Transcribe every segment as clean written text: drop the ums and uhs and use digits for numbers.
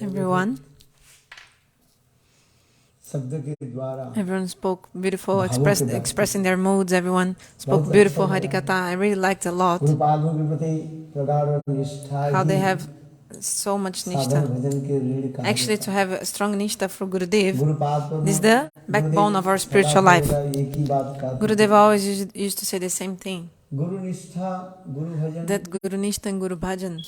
Everyone. Everyone spoke beautiful, expressing their moods. Everyone spoke beautiful Harikatha. I really liked a lot how they have so much nishtha. Actually, to have a strong nishtha for Gurudev is the backbone of our spiritual life. Gurudev always used to say the same thing. That Guru-nishtha and Guru bhajan,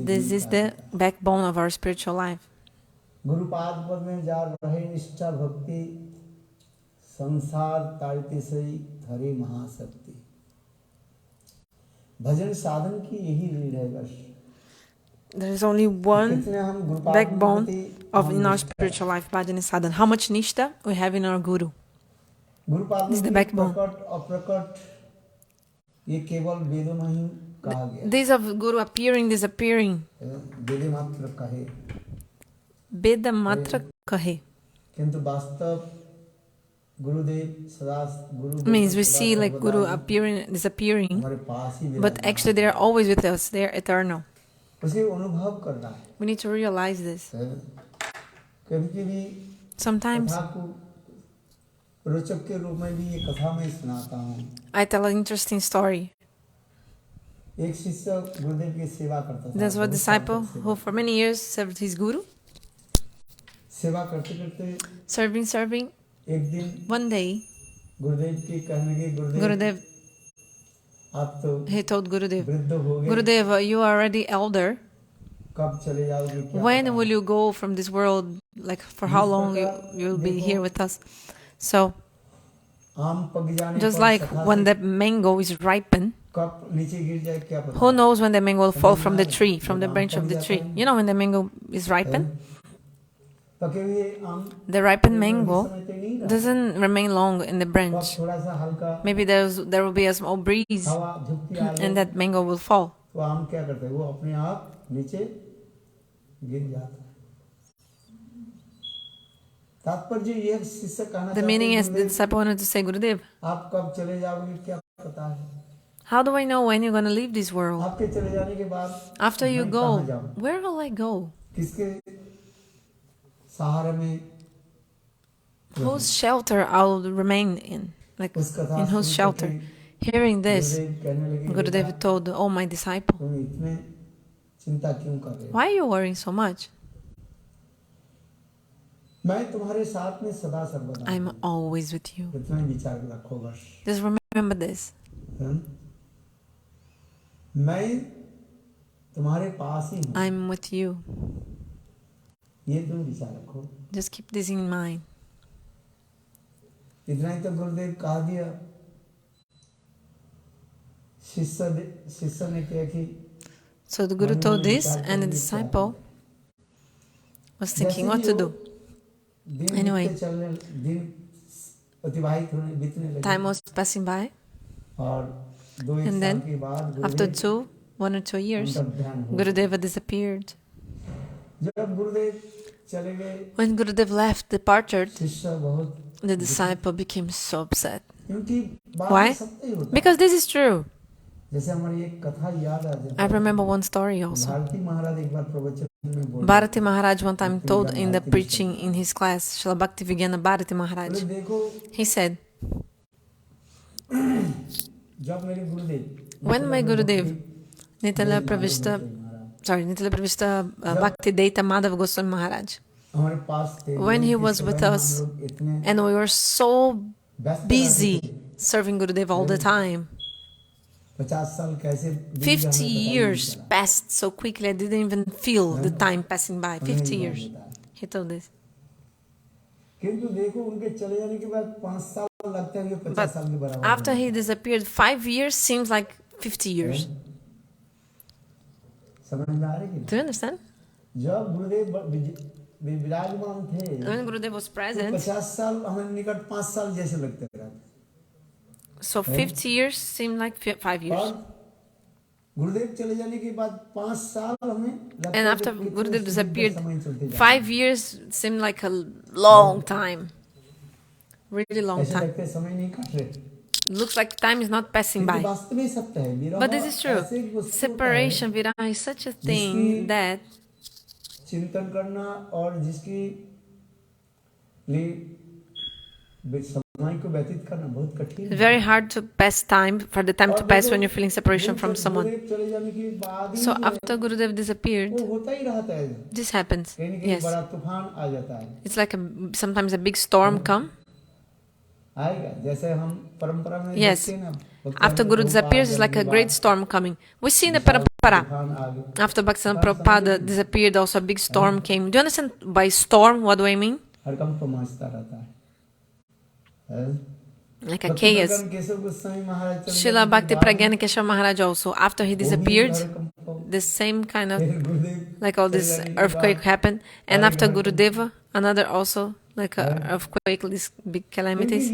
this is the backbone of our spiritual life. Gurupad पद में जा रहे निष्ठा भक्ति संसार ताड़ते सही हरे महाशक्ति भजन साधन की यही रीढ़ है बस. There is only one backbone of in our spiritual life, bhajan-sadhan. How much nishtha we have in our Guru. This is the backbone. ये केवल वेदों में ही कहा गया. These of Guru appearing, disappearing. वेद मात्र कहे. Veda matra kahe. किंतु वास्तव गुरुदेव सदा means we see like Guru appearing, disappearing, but actually they are always with us. They are eternal. We need to realize this. Sometimes I tell an interesting story. There's one disciple who for many years served his Guru. Serving. One day, Gurudev, he told Gurudev, you are already elder. When will you go from this world? Like, for how long you will be here with us? So, just like when the mango is ripened, who knows when the mango will fall from the tree, from the branch of the tree? You know when the mango is ripened? The ripened mango doesn't remain long in the branch. Maybe there will be a small breeze and that mango will fall. The meaning is the disciple wanted to say, Gurudev, how do I know when you're going to leave this world? After you go, where will I go? Whose shelter I'll remain in? Like, in whose shelter? Hearing this, Gurudev told, oh my disciple, why are you worrying so much? I'm always with you. Just remember this. I'm with you. Just keep this in mind. So the Guru told this, and the disciple was thinking what to do. Anyway, time was passing by, and then after 1 or 2 years, Gurudeva disappeared. When Gurudev left, departed, the disciple became so upset. Why? Because this is true. I remember one story also. Bharati Maharaj one time told in the preaching in his class, Srila Bhakti Vijnana Bharati Maharaj, he said, when my Gurudev, Nitala Pravishta Bhakti Data Madhav Goswami Maharaj, when he was with us and we were so busy serving Gurudev all the time, 50 years passed so quickly, I didn't even feel the time passing by. 50 years, he told this. But after he disappeared, 5 years seems like 50 years. Do you understand? When Gurudev was present, so 50 years seemed like 5 years. And after Gurudev disappeared, 5 years seemed like a long time. Really long time. looks like time is not passing by. But this is true. Separation, viraha, is such a thing that चिंतन करना और जिसकी लिए समय को व्यतीत करना बहुत कठिन है. It's very hard to pass time, for the time to pass when you're feeling separation from someone. So after Gurudev disappeared, this happens. Yes. It's like sometimes a big storm come. Yes. After Guru disappears, it's like a great storm coming. We see in the Parampara. After Bhaktivedanta Prabhupada disappeared, also a big storm came. Do you understand by storm what do I mean? Like a chaos. Srila Bhakti Pragyana Keshava Maharaj also, after he disappeared, the same kind of, like all this earthquake happened. And after Gurudeva, another also, like a earthquake, these big calamities.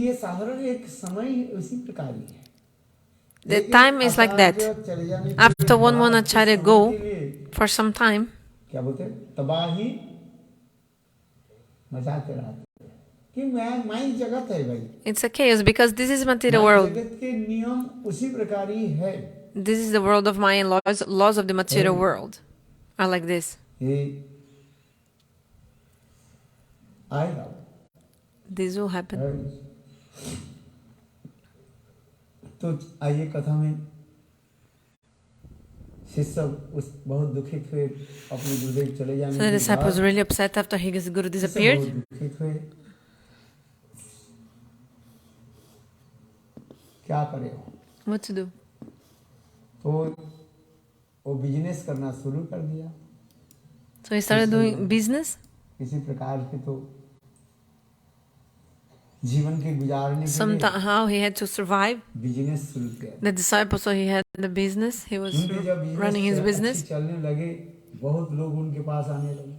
The time is like that. After one acharya go, for some time, it's a chaos because this is material world. This is the world of Maya laws. Laws of the material world are like this. This will happen. तो आइए कथा में शिष्य बहुत दुखित हुए अपने गुरुदेव चले जाने के बाद. So the disciple was really upset after his guru disappeared. दुखित हुए. क्या करे? What to do? तो वो बिजनेस करना शुरू कर दिया. So he started doing business. किसी प्रकार की तो जीवन के गुजारने के लिए somehow he had to survive. Business शुरू किया. The disciple, so he had the business. He was running his business. चलने लगे, बहुत लोग उनके पास आने लगे.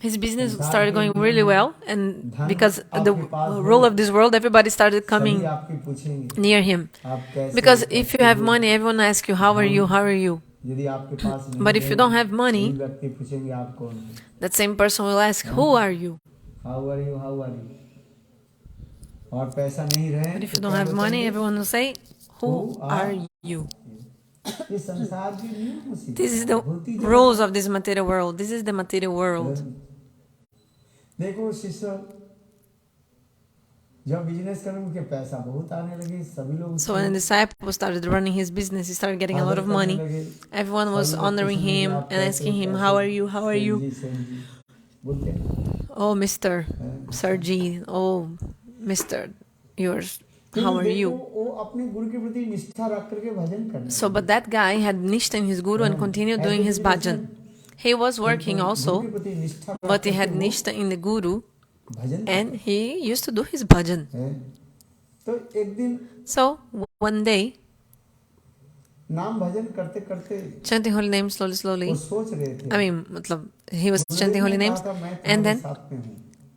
His business started going really well, and because the rule of this world, everybody started coming near him. Because if you have money, everyone asks you, how are you, how are you? But if you don't have money, that same person will ask, who are you? How are you, how are you? But if you don't have money, everyone will say, who are you? This is the rules of this material world. This is the material world. So when the disciple started running his business, he started getting a lot of money. Everyone was honoring him and asking him, how are you, how are you? Oh, Mr. Sarji, oh, Mr. yours, how are you? So, but that guy had nishtha in his guru and continued doing his bhajan. He was working also, but he had nishtha in the guru and he used to do his bhajan. So, one day, chanting holy names slowly, he was chanting holy names, and then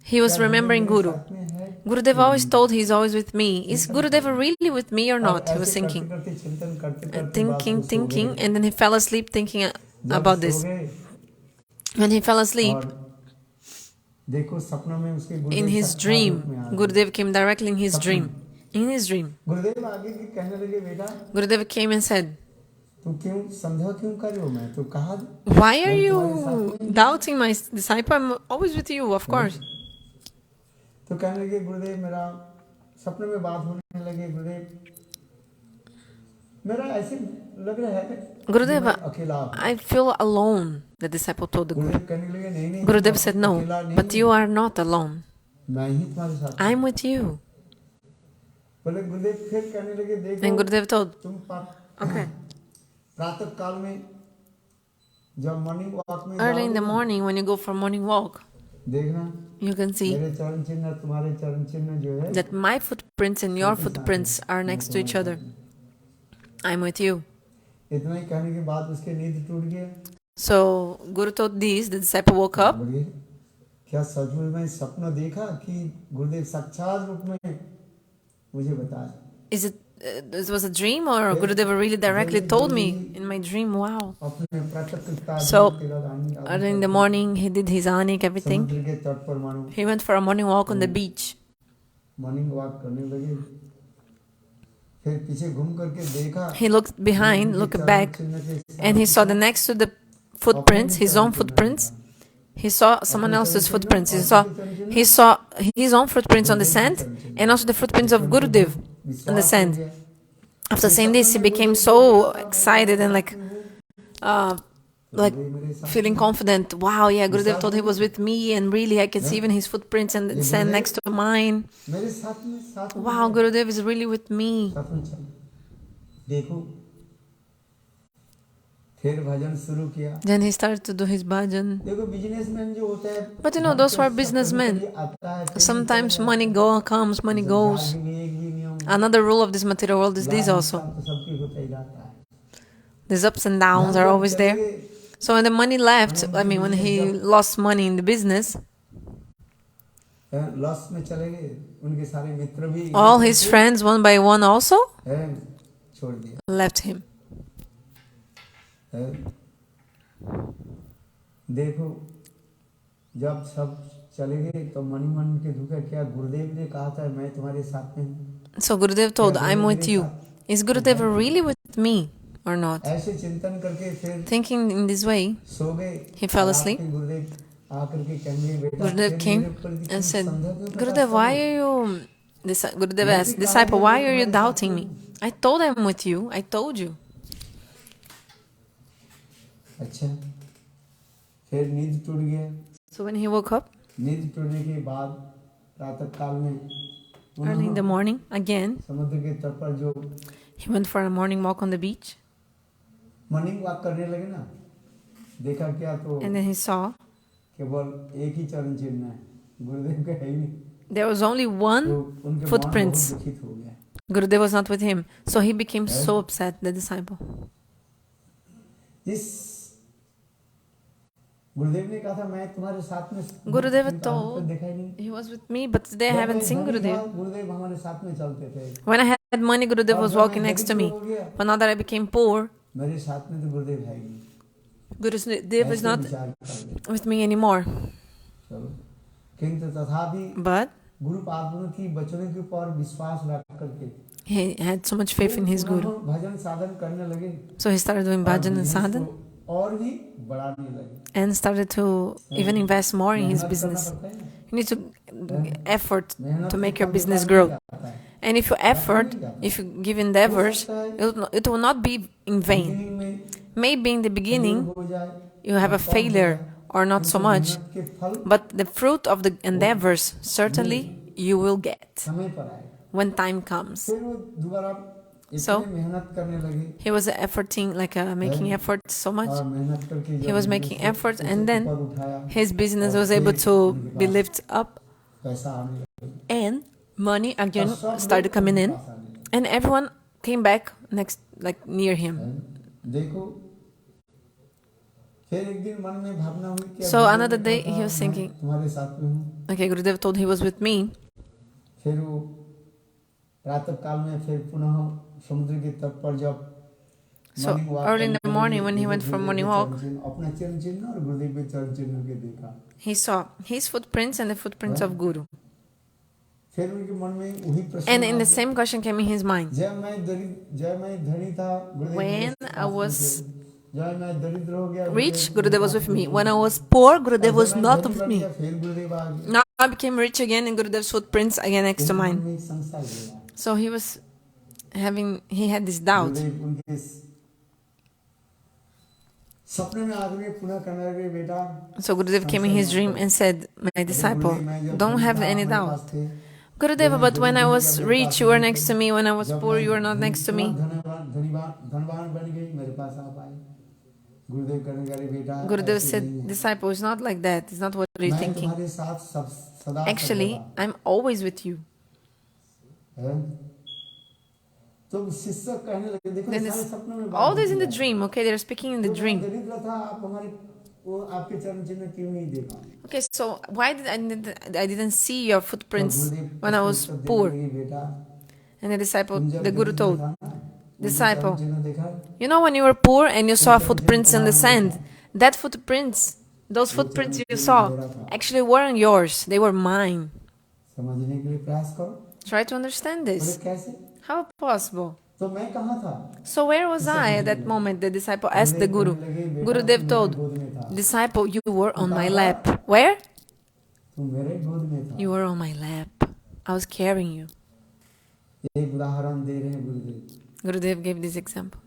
he was remembering Guru. Gurudev always told he's always with me. Is Gurudev really with me or not? He was thinking, and then he fell asleep thinking about this. When he fell asleep, in his dream, Gurudev came directly in his dream. In his dream, Gurudev came and said, why are you doubting my disciple? I'm always with you, of course. तो कहने लगे गुरुदेव मेरा सपने में बात होने लगे गुरुदेव मेरा ऐसे लग रहा है Gurudev, I feel alone, the disciple told the Guru. Gurudev said, no, but you are not alone. I'm with you. And Gurudev told, okay. Early in the morning when you go for morning walk, you can see that my footprints and your footprints are next to each other. I'm with you. So Guru told this, the disciple woke up. Is it this was a dream, or Gurudev really directly told me in my dream? Wow. So early in the morning he did his anik, everything. He went for a morning walk on the beach. फिर पीछे घूम करके देखा, he looked behind, looked back, and he saw the next to the footprints, his own footprints. He saw someone else's footprints. He saw his own footprints on the sand, and also the footprints of Gurudev on the sand. After saying this, he became so excited and like feeling confident. Wow, yeah, Gurudev told he was with me, and really I can see even his footprints and the sand next to mine. Wow, Gurudev is really with me. Then he started to do his bhajan. But you know, those who are businessmen, sometimes money comes, money goes. Another rule of this material world is this also. These ups and downs are always there. So when the money left, I mean when he lost money in the business, all his friends one by one also left him. So Gurudev told, I'm with you. Is Gurudev really with me or not? Thinking in this way, he fell asleep. Gurudev came and said, Gurudev, why are you... Gurudev asked, disciple, why are you doubting me? I told I'm with you. I told you. So when he woke up, early in the morning, again, he went for a morning walk on the beach. And then he saw there was only one footprint. Gurudev was not with him. So he became so upset, the disciple. Gurudev told he was with me, but today I haven't seen Gurudev. When I had money, Gurudev was walking next to me. But now that I became poor, Gurudev is not with me anymore. But he had so much faith in his Guru. So he started doing bhajan and sadhan and started to even invest more in his business. You need to effort to make your business grow. And if you effort, if you give endeavors, it will not be in vain. Maybe in the beginning you have a failure or not so much, but the fruit of the endeavors certainly you will get when time comes. So he was making effort so much. He was making effort, and then his business was able to be lifted up, and money again started coming in, and everyone came back near him. So another day he was thinking, okay, Gurudev told he was with me. So early in the morning when he went for morning walk, he saw his footprints and the footprints of Guru. And in the same question came in his mind. When I was rich, Gurudev was with me. When I was poor, Gurudev was not with me. Now I became rich again and Gurudev's footprints again next to mine. So he had this doubt. So Gurudev came in his dream and said, my disciple, don't have any doubt. Gurudev, but when I was rich, you were next to me. When I was poor, you were not next to me. Gurudev said, disciple, it's not like that. It's not what you're thinking. Actually, I'm always with you. Then all this in the dream, okay? They're speaking in the dream. Okay, so why did I didn't see your footprints when I was poor? And the Guru told, disciple, you know when you were poor and you saw footprints in the sand, those footprints you saw actually weren't yours, they were mine. Try to understand this. How possible? तो मैं कहाँ था? So where was I at that moment? The disciple asked the Guru. Gurudev told, disciple, you were on my lap. Where? तू मेरे गोद में था. You were on my lap. I was carrying you. एक उदाहरण दे रहे हैं गुरुदेव. Gurudev gave this example.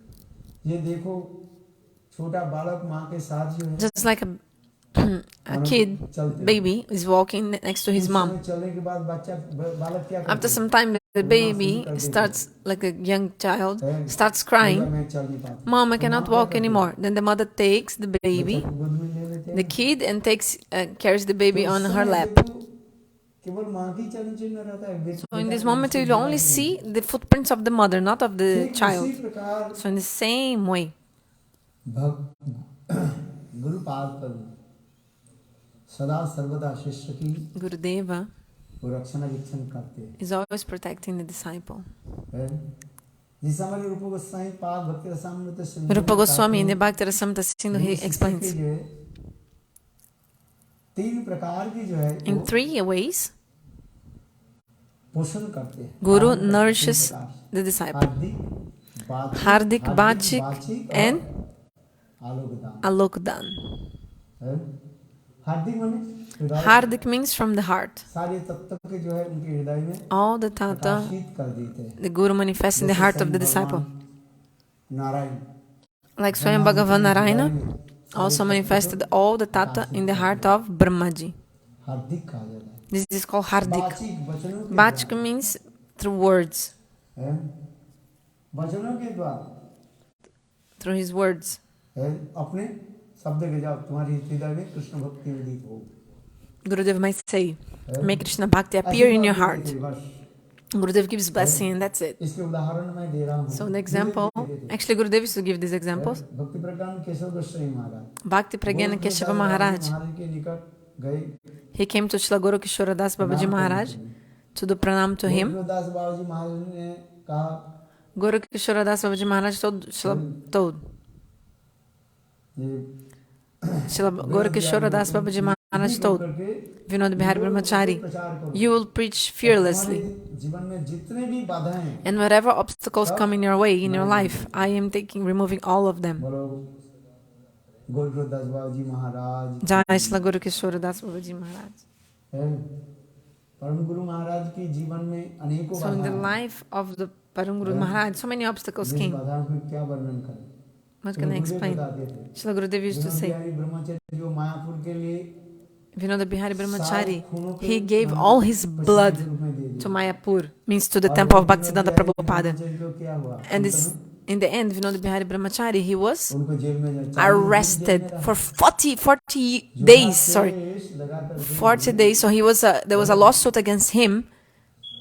ये देखो छोटा बालक माँ के साथ जो है. Just like a kid, baby, is walking next to his mom. चलने के बाद बच्चा बालक क्या करता है? After some time, the baby starts, like a young child, starts crying. Mom, I cannot walk anymore. Then the mother takes the baby, the kid, and carries the baby on her lap. So in this moment, you will only see the footprints of the mother, not of the child. So in the same way, Gurudeva is always protecting the disciple. Rupa Goswami in the Bhakti Rasamrita Sindhu, he explains in 3 ways Guru nourishes the disciple: Hardik Vachik and Aloka-dhana. Hardik means from the heart. All the tattva the Guru manifests in the heart of the disciple. Like Swayam Bhagavan Narayana also manifested all the tattva in the heart of Brahmaji. This is called Hardik. Vachik means through words. Through his words. Gurudev might say, make Krishna Bhakti appear in your heart. Gurudev gives blessing and that's it. So the example, actually Gurudev used to give these examples. Bhakti Pragyana Keshava Maharaj, he came to Srila GauraKishora Das Babaji Maharaj to do pranam to him. GauraKishora Das Babaji Maharaj told Srila GauraKishora Das Babaji Maharaj told Vinod Bihari Brahmachari, you will preach fearlessly. And whatever obstacles come in your way, in your life, I am removing all of them. Jai Srila GauraKishora Das Babaji Maharaj. So in the life of the Param Guru Maharaj, so many obstacles came. What can I explain? Srila Gurudev used to say, Vinoda Bihari Brahmachari, he gave all his blood to Mayapur, means to the temple of BhaktiSiddhanta Prabhupada. And in the end, Vinod Bihari Brahmachari, he was arrested for 40 days. 40 days. So there was a lawsuit against him.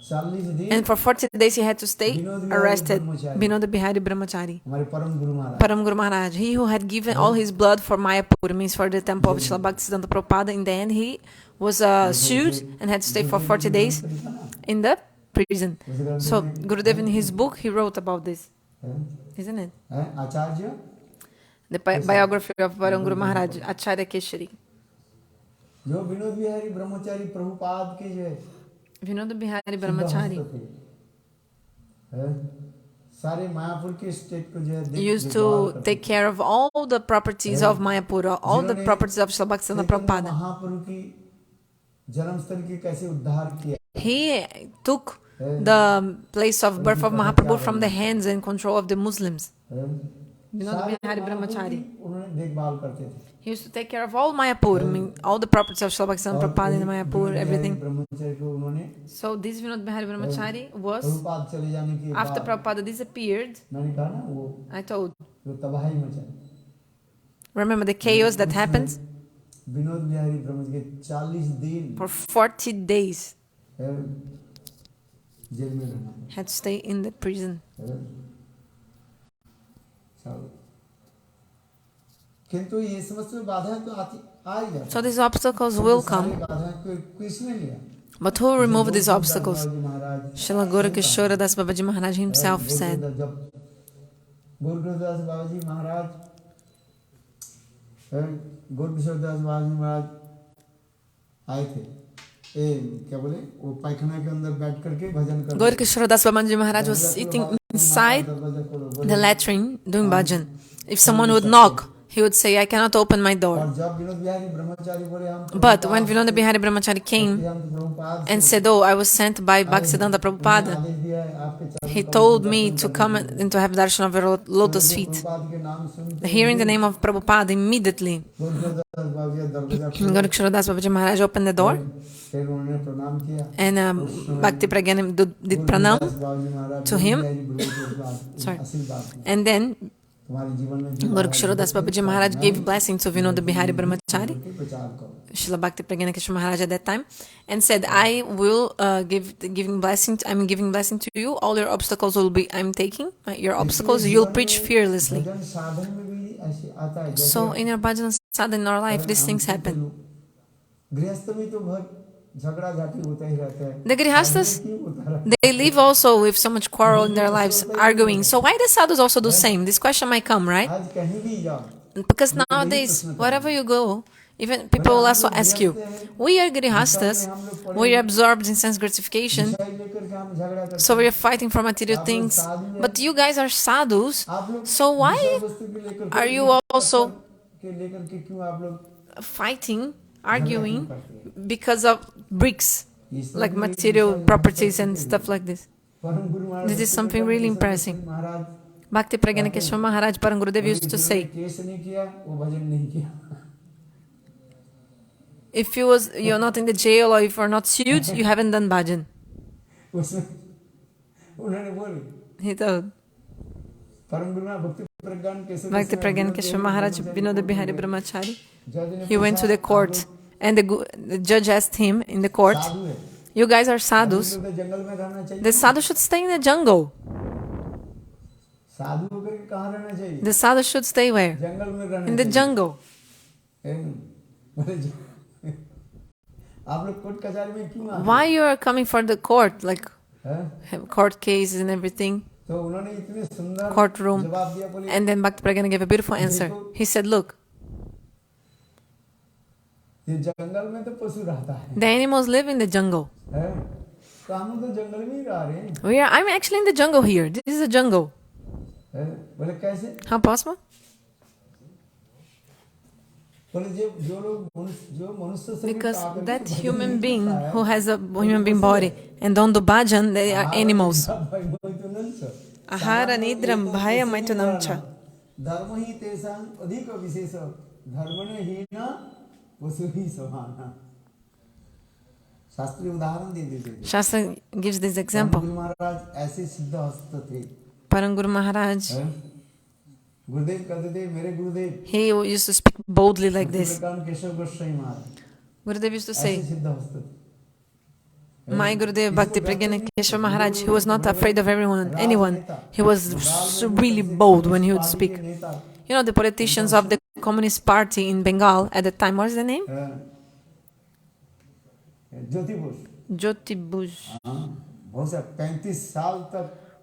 And for 40 days he had to stay arrested. Vinoda Bihari Brahmachari, Param Guru Maharaj, he who had given all his blood for Mayapur, means for the temple of Srila BhaktiSiddhanta Prabhupada. In the end, he was sued and had to stay for 40 days in the prison. So Gurudev in his book, he wrote about this. Isn't it? Acharya? The biography of Param Guru Maharaj, Acharya Keshari. Vinod Bihari Brahmachari Prabhupada ki jo Vinod Bihari Brahmachari used to take care of all the properties of Mayapur, all the properties of Srila BhaktiSiddhanta Prabhupada. He took the place of birth of Mahaprabhu from the hands and control of the Muslims. Vinod Bihari Brahmachari, he used to take care of all Mayapur, I mean, all the properties of Srila BhaktiSiddhanta Prabhupada in Mayapur, everything. So this Vinod Bihari Brahmachari was, after Prabhupada disappeared, I told, remember the chaos that happens? For 40 days had to stay in the prison. So these obstacles will come. But who removed these obstacles? Srila GauraKishora Das Babaji Maharaj himself said. GauraKishora Das Babaji Maharaj was sitting inside the latrine doing bhajan. If someone would knock, he would say, I cannot open my door. But when Vinoda Bihari Brahmachari came and said, oh, I was sent by BhaktiSiddhanta Prabhupada, he told me to come and to have darshan of your lotus feet. Hearing the name of Prabhupada, immediately GauraKishora Das Babaji Maharaj opened the door, and Bhakti Pragyana did pranam to him. Sorry. And then GauraKishora Das Babaji Maharaj gave blessing to Vinoda Bihari Brahmachari, Srila Bhakti Pragyana Maharaj at that time, and said, I will I'm giving blessing to you. All your obstacles I'm taking your obstacles. You'll preach fearlessly. So in your bhajan sadhan in our life, these things happen. The grihastas, they live also with so much quarrel in their lives, arguing. So why the sadhus also do the same? This question might come, right? Because nowadays, wherever you go, even people will also ask you, we are grihastas, we are absorbed in sense gratification, so we are fighting for material things, but you guys are sadhus, so why are you also fighting, arguing because of bricks, like material properties and stuff like this? This is something really impressive. Bhakti Pragyana Maharaj, Param Gurudev used to say, if you're not in the jail or if you're not sued, you haven't done bhajan. He told. Bhakti Pragyana Maharaj, Vinoda Bihari Brahmachari, he went to the court, and the judge asked him in the court, you guys are sadhus, the sadhu should stay in the jungle. The sadhu should stay where? In the jungle. Why you are coming for the court, like court cases and everything, courtroom? And then Bhakti Pragyana gave a beautiful answer. He said, look, the animals live in the jungle. I'm actually in the jungle here. This is a jungle. How possible? Because that human being who has a human being body and don't do bhajan, they are animals. Ahara nidram bhaya maitunamcha. Shastra gives this example. Param Guru Maharaj, he used to speak boldly like this. Gurudev used to say, my Gurudev Bhakti Pragyana Maharaj, he was not afraid of anyone. He was really bold when he would speak. You know, the politicians of the Communist Party in Bengal at the time, what's the name? Jyoti Bush.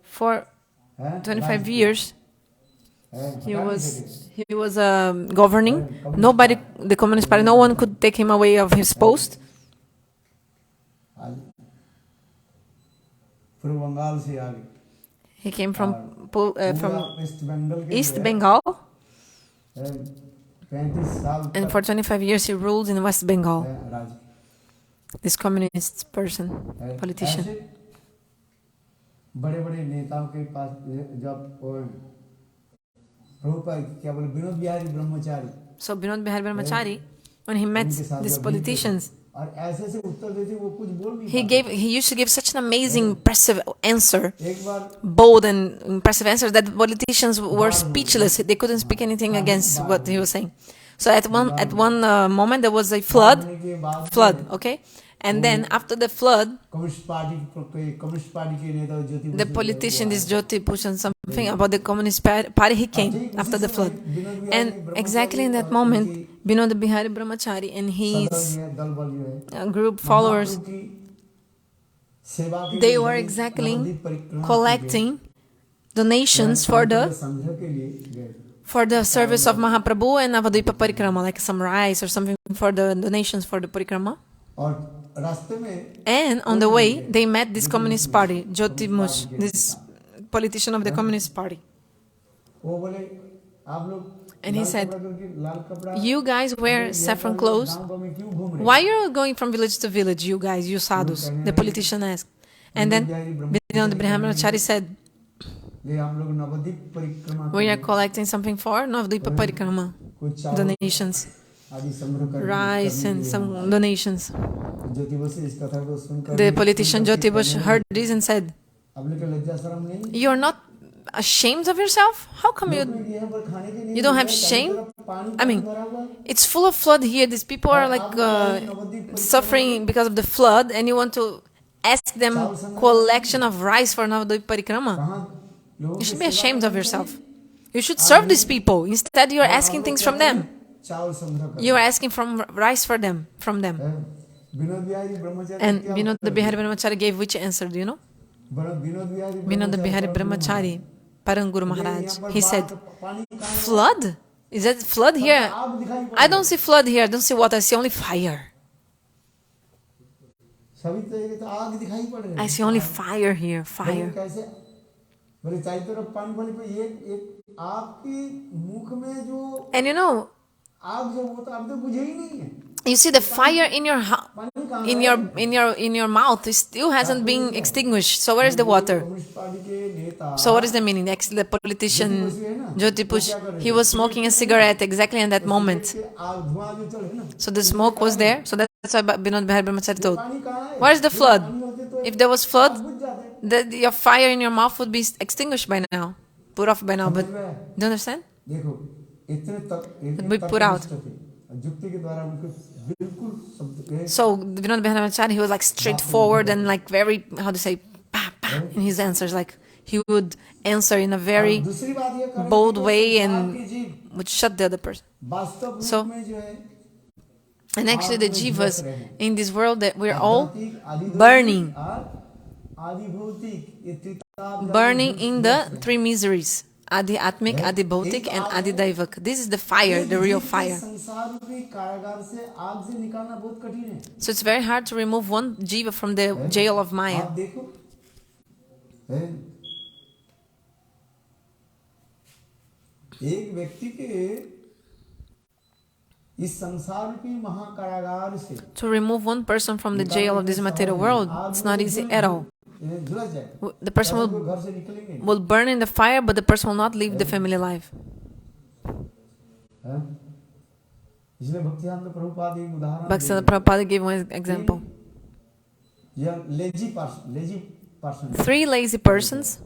For 25 years, he was governing. Nobody, the Communist Party, no one could take him away of his post. He came from East Bengal, and for 25 years he ruled in West Bengal. This communist person, politician. So Vinod Bihari Brahmachari, when he met these politicians, he used to give such an amazing, impressive answer, bold and impressive answer, that politicians were speechless. They couldn't speak anything against what he was saying. So at one moment there was a flood, okay? And then after the flood, the politician, this Jyoti, pushed something about the Communist Party. He came after the flood. And exactly in that moment, Vinod Bihari Brahmachari and his group followers, they were exactly collecting donations for the service of Mahaprabhu and Navadvipa Parikrama, like some rice or something for the donations for the Parikrama. And on the way, they met this communist party, Jyoti, this politician of the communist party. And he said, you guys wear saffron clothes. Why are you going from village to village, you guys, you sadhus? The politician asked. And then Vinod Bihari Brahmachari said, we are collecting something for Navadvipa Parikrama, donations, rice and some donations. The politician Jyoti heard this and said, you are not ashamed of yourself? How come you don't have shame? I mean, it's full of flood here. These people are like suffering because of the flood, and you want to ask them collection of rice for Navadvipa Parikrama? You should be ashamed of yourself. You should serve these people. Instead, you are asking things from them. You are asking rice from them. And Vinod Bihari Brahmachari gave which answer, do you know? Vinod Bihari Brahmachari, Paranguru Maharaj, he said, flood? Is that flood here? I don't see flood here. I don't see water. I see only fire. I see only fire here. Fire. And you know, you see the fire in your mouth, it still hasn't been extinguished. So where is the water? So what is the meaning? The politician Jyoti, he was smoking a cigarette exactly in that moment. So the smoke was there. So that's why Vinod Bihari Brahmachari told, where is the flood? If there was flood, your fire in your mouth would be extinguished by now, put off by now. But do you understand? It would be put out. So Vinod Bihari Brahmachari, he was like straightforward and like very, how to say, in his answers. Like he would answer in a very bold way and would shut the other person. So, and actually the jivas in this world, that we're all burning in the three miseries. Adi Atmik, Adi Bhautik, and Adi Daivak. This is the fire, the real fire. So it's very hard to remove one jiva from the jail of Maya. To remove one person from the jail of this material world, it's not easy at all. The person will burn in the fire, but the person will not leave the family life. Bhaktisiddhanta Prabhupada gave one example. 3 lazy persons.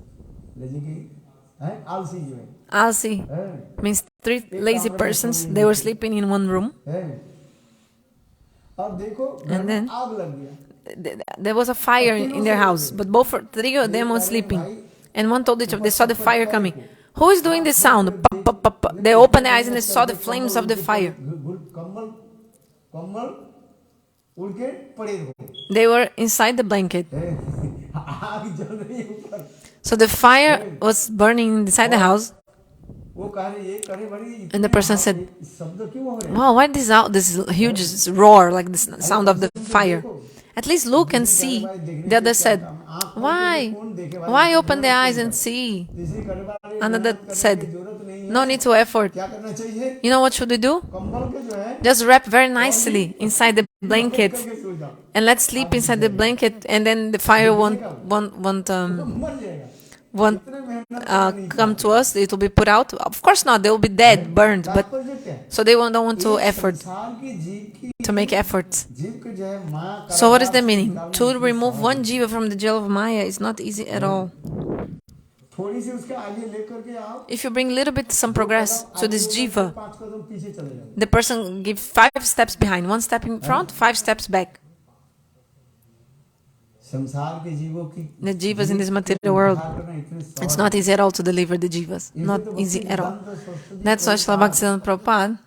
Alsi means 3 lazy persons. They were sleeping in one room. And then there was a fire in their house, but 3 of them were sleeping. And one told each other, they saw the fire coming. Who is doing this sound? Pop, pop, pop, pop. They opened their eyes and they saw the flames of the fire. They were inside the blanket. So the fire was burning inside the house. And the person said, wow, why this huge roar, like the sound of the fire? At least look and see. The other said, why? Why open the eyes and see? Another said, no need to effort. You know what should we do? Just wrap very nicely inside the blanket and let's sleep inside the blanket, and then the fire won't come to us. It will be put out. Of course not. They will be dead, burned. But so they don't want to make efforts. So what is the meaning? To remove one jiva from the jail of Maya is not easy at all. If you bring a little bit some progress to this jiva, the person gives 5 steps behind, 1 step in front, 5 steps back. The jivas in this material world, it's not easy at all to deliver the jivas. Not easy at all. That's why Srila BhaktiSiddhanta Prabhupada,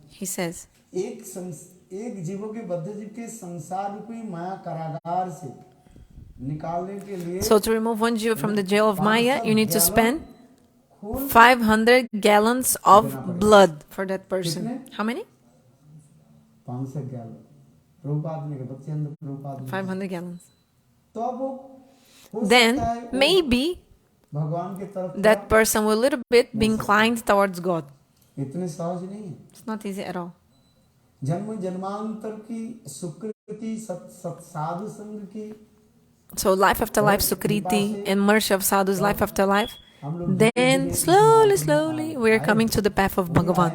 he says, so to remove one jiva from the jail of Maya, you need to spend 500 gallons of blood for that person. How many? 500 gallon Prabhupada ने भक्तिसिद्धांत Prabhupada 500 gallons. तो अब वो हो Then सकता है वो maybe भगवान की तरफ that person will a little bit be inclined towards God. इतने सहज नहीं है. It's not easy at all. जन्म जन्मांतर की सुकृति साधु संग की. So life after life, Sukriti and mercy of sadhus, life after life. Then slowly we are coming to the path of Bhagavan.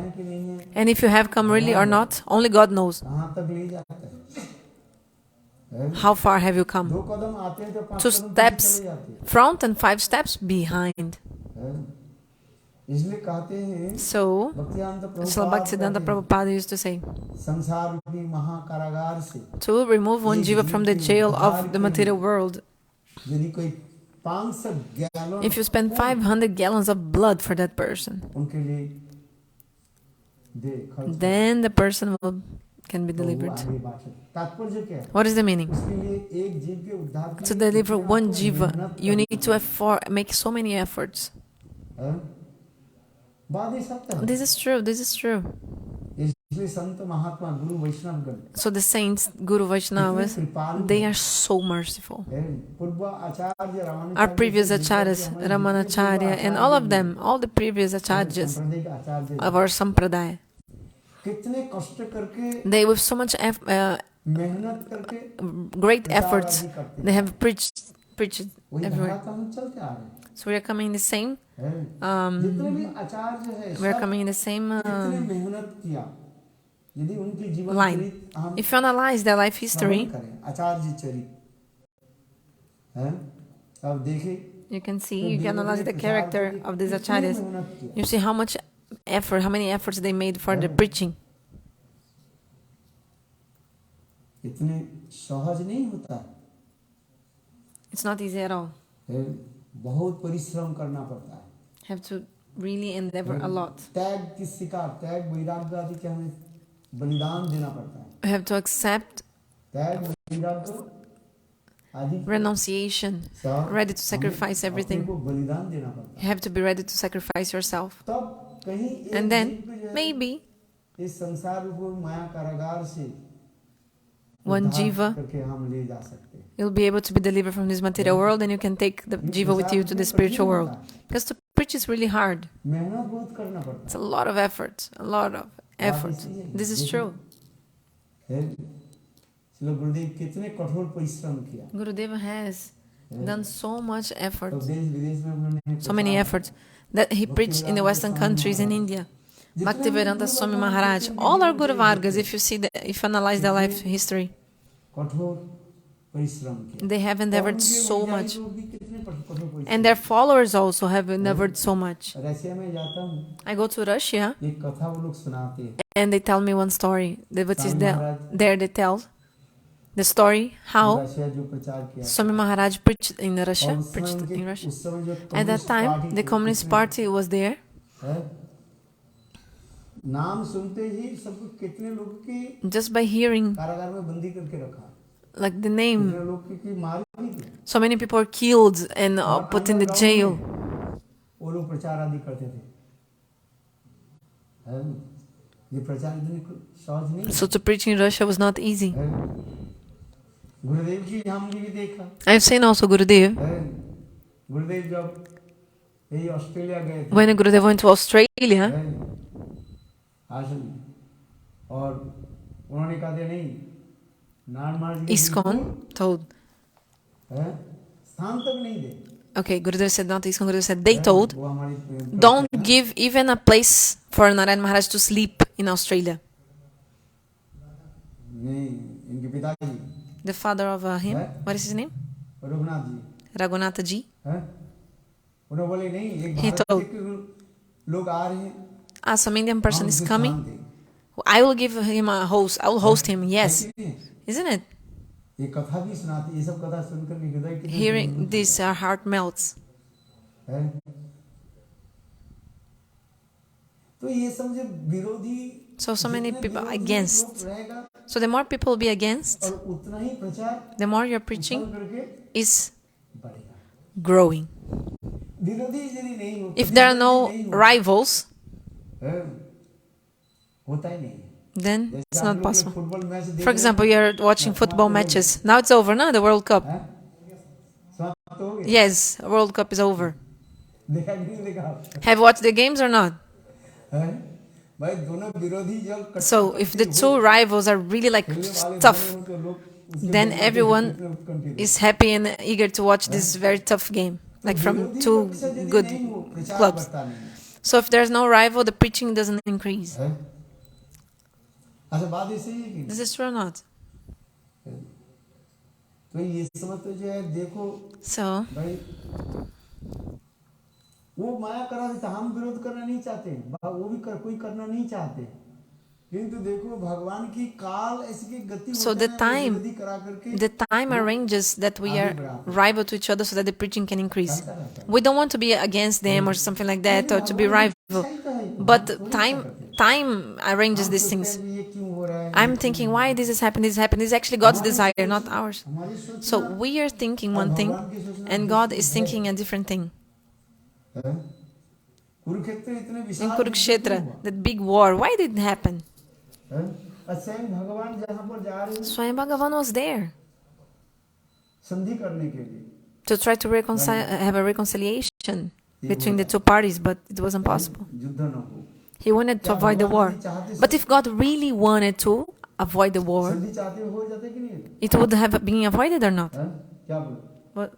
And if you have come really or not, only God knows. कहाँ तक ले जाता है. How far have you come? 2 कदम आते हैं तो 5 2 कदम steps चले जाते हैं. front and 5 steps behind. इसलिए कहते हैं So, Srila BhaktiSiddhanta Prabhupada used to say, संसार रूपी महाकारागार से to remove one jiva from the jail of the material world, यदि कोई 500 gallon if you spend 500 gallons of blood for that person, उनके लिए दे खर्च then the person can be delivered. तात्पर्य क्या है? What is the meaning? उसके लिए एक जीव के उद्धार के To deliver one jiva, you need to make so many efforts. बात ये सत्य है. This is true, this is true. इसलिए संत महात्मा गुरु वैष्णव गण So the saints, Guru Vaishnavas, they are so merciful. पूर्व आचार्य Ramanuj Our previous acharyas, Ramanacharya, and all of them, all the previous acharyas संप्रदाय आचार्य of our sampradaya, कितने कष्ट करके they with so much मेहनत करके great efforts, they have preached वही everywhere. धारा हम चलते आ रहे हैं. So we are coming in the same, जितने भी आचार्य है we are coming in the same कितने मेहनत किया. यदि उनकी जीवन line. चरित हम If you analyze their life history, श्रवण करें, आचार्य चरित है, अब देखें you can see, you can analyze the character of these acharyas. You see how much effort, how many efforts they made for the preaching. इतने सहज नहीं होता It's not easy at all. है. बहुत परिश्रम करना पड़ता है. Have to really endeavor a lot. त्याग की शिकार, त्याग वैराग्य आदि के हमें बलिदान देना पड़ता है. You have to accept त्याग वैराग्य आदि renunciation, ready to sacrifice everything. को बलिदान देना पड़ता है. You have to be ready to sacrifice yourself. तब कहीं एक And then, जीव को जो है, maybe, इस संसार रूप माया कारागार से one उद्धार jiva, करके हम ले जा सकते हैं. you'll be able to be delivered from this material world, and you can take the jiva with you to the spiritual world. Because to preach is really hard. मेहनत बहुत करना पड़ता It's a lot of effort, a lot of effort. This is true. है. श्रील गुरुदेव कितने कठोर परिश्रम किया. Gurudev has done so much effort, तो देश विदेश में उन्होंने so many efforts, that he preached in the Western countries, in India. Bhaktivedanta Swami Maharaj, all our Guru Vargas, if you analyze their life history, कठोर परिश्रम किया. they have endeavored so much. लोग भी कितने कठोर परिश्रम. And their followers also have endeavored so much. Russia में जाता हूँ, I go to Russia, एक कथा वो लोग सुनाते हैं. and they tell me one story, which is there they tell the story how Russia जो प्रचार किया. Swami Maharaj preached in Russia. और उस समय जो At that time, the Communist Party was there. है, नाम सुनते ही सबको कितने लोग की Just by hearing कारागार में बंदी करके रखा. like the name, कितने लोग की मार भी दी. so many people were killed and put in the jail. वो लोग प्रचार आदि करते थे. है, ये प्रचार इतनी सहज नहीं. So to preach in Russia was not easy. है. गुरुदेव जी हमने भी देखा. I've seen also Gurudev. है, गुरुदेव जब यही ऑस्ट्रेलिया गए थे. When Gurudev went to Australia, है, आश्रम, और उन्होंने कहा था नहीं, नान ISKCON told, है, स्थान तक नहीं दे. okay, Gurudev said not ISKCON, Gurudev said they told, वो हमारी don't give even a place for Narayan Maharaj to sleep in Australia. नहीं, इनके पिताजी, The father of him, what is his name? Raghunath ji, Raghunatha ji. है, उन्होंने बोले नहीं, एक He भारत told, के लोग आ रहे हैं. some Indian person is हम coming. स्थान दें. I will give him a host. I will host him. Yes, ऐसे नहीं. isn't it? ये कथा भी सुनाती, ये सब कथा सुनकर भी हृदय की Hearing this, our heart melts. है. तो ये सब जो विरोधी, So many जितने people विरोधी against. लोग रहेगा, So the more people will be against, और उतना ही प्रचार the more your फल preaching करके is बढ़ेगा. growing. विरोधी यदि नहीं हो, If there are no प्रतिद्वंदी नहीं हो, rivals, है, होता ही नहीं. then it's not possible. For example, you're watching football matches. Now it's over, no? The World Cup. Yes, World Cup is over. Have you watched the games or not? So if the two rivals are really like tough, then everyone is happy and eager to watch this very tough game, like from two good clubs. So if there's no rival, the preaching doesn't increase. This is true or not? So वो माया करा देता, हम विरोध करना नहीं चाहते, वो भी कोई करना नहीं चाहते, किंतु देखो भगवान की काल ऐसी की गति होती है, the time arranges that we are rival to each other so that the preaching can increase. We don't want to be against them or something like that, or to be rival, but time arranges these things. I'm thinking, why this is happening? This is actually God's desire, not ours. So we are thinking one thing, and God is thinking a different thing. In Kurukshetra, that big war, why did it happen? Swayam Bhagavan was there to try to have a reconciliation between the two parties, but it wasn't possible. He wanted to avoid the war. But if God really wanted to avoid the war, it would have been avoided or not? What?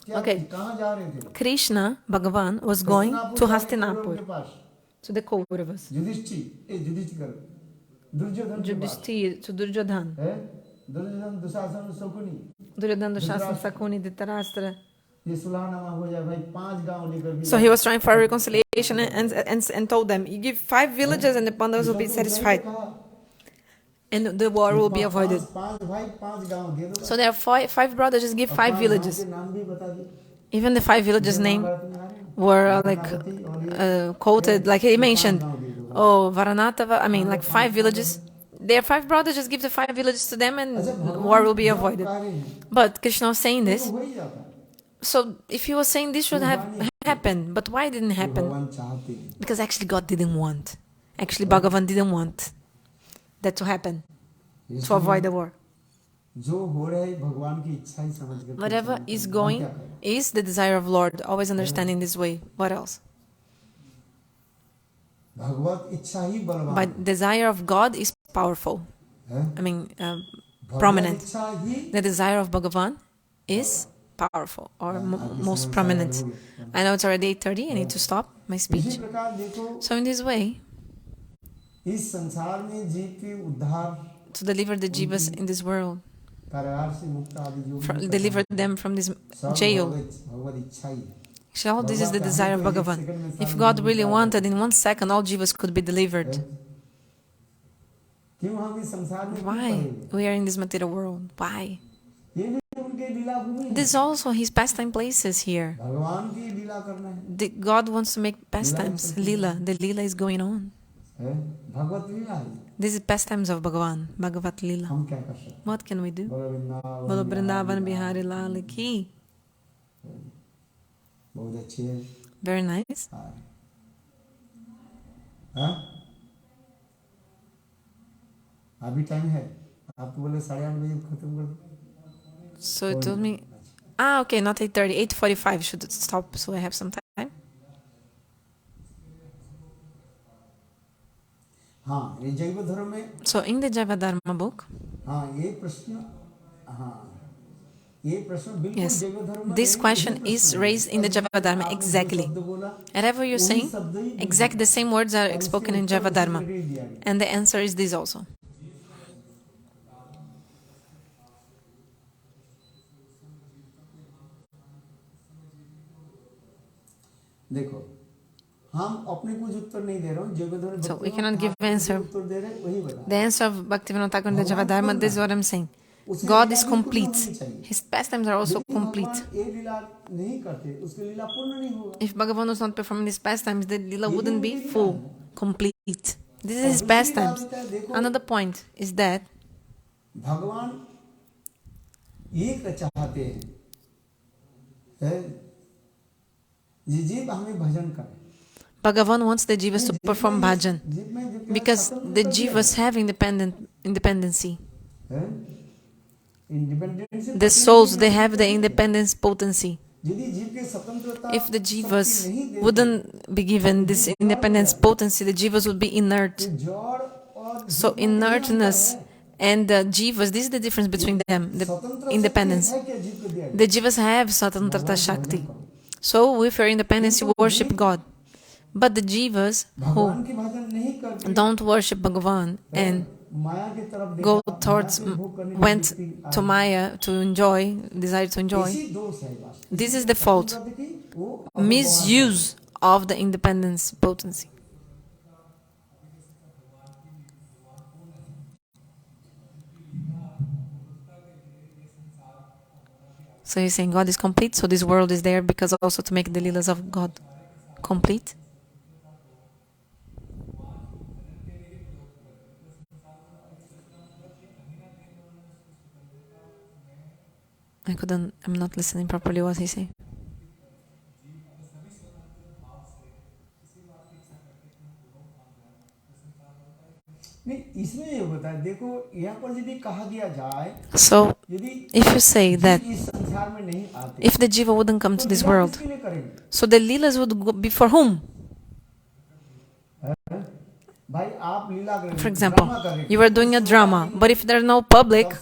Okay, Krishna, Bhagavan, was going to Hastinapur, to the Kauravas. Yudhishthir, to Duryodhana. Duryodhana, Dushasana, Sakuni, Dhritarashtra. So he was trying for reconciliation and told them, you give 5 villages and the Pandavas will be satisfied. And the war will be avoided. So there are 5 brothers, just give 5 villages. Even the 5 villages' names were quoted, like he mentioned. Oh, Varanatava, I mean, like 5 villages. There are 5 brothers, just give the 5 villages to them and war will be avoided. But Krishna was saying this. So if he was saying this should have happened, but why didn't it happen? Because actually God didn't want. Actually Bhagavan didn't want that to happen, to avoid the war. Whatever is going is the desire of Lord, always understanding this way. What else? But desire of God is powerful. I mean, prominent. The desire of Bhagavan is powerful or most prominent. I know it's already 8:30. I need to stop my speech. So in this way, to deliver the jivas in this world, deliver them from this jail. Actually, all this is the desire of Bhagavan. If God really wanted, in 1 second, all jivas could be delivered. Why we are in this material world? Why? This is also his pastime places here. God wants to make pastimes, lila. The lila is going on. This is pastimes of Bhagavan, Bhagavat Lila. What can we do? Bolo Vrindavan Bihari Lal Ki. Very nice. So it told me, okay, not 8:30, 8:45 should stop, so I have some time. So in the Jiva Dharma book, yes, this question is raised in the Jiva Dharma exactly. Whatever you're saying, exactly the same words are spoken in Jiva Dharma. And the answer is this also. So we cannot give answer. The answer of Bhaktivinoda Thakur in the Jiva Dharma, this is what I'm saying. God is complete. His pastimes are also complete. If Bhagavan was not performing his pastimes, the lila wouldn't be full, complete. This is his pastimes. Another point is that Bhagavan wants the jivas to perform bhajan because the jivas have independency. The souls, they have the independence potency. If the jivas wouldn't be given this independence potency, the jivas would be inert. So inertness and the jivas, this is the difference between them, the independence. The jivas have satantrata shakti. So with your independence, you worship God. But the jivas who don't worship Bhagavan and went to Maya to enjoy, desire to enjoy, this is the fault. Misuse of the independence potency. So he's saying God is complete, so this world is there because also to make the leelas of God complete. I'm not listening properly what he's saying. So, if you say that if the jiva wouldn't come to this world, so the leelas would be for whom? For example, you are doing a drama, but if there's no public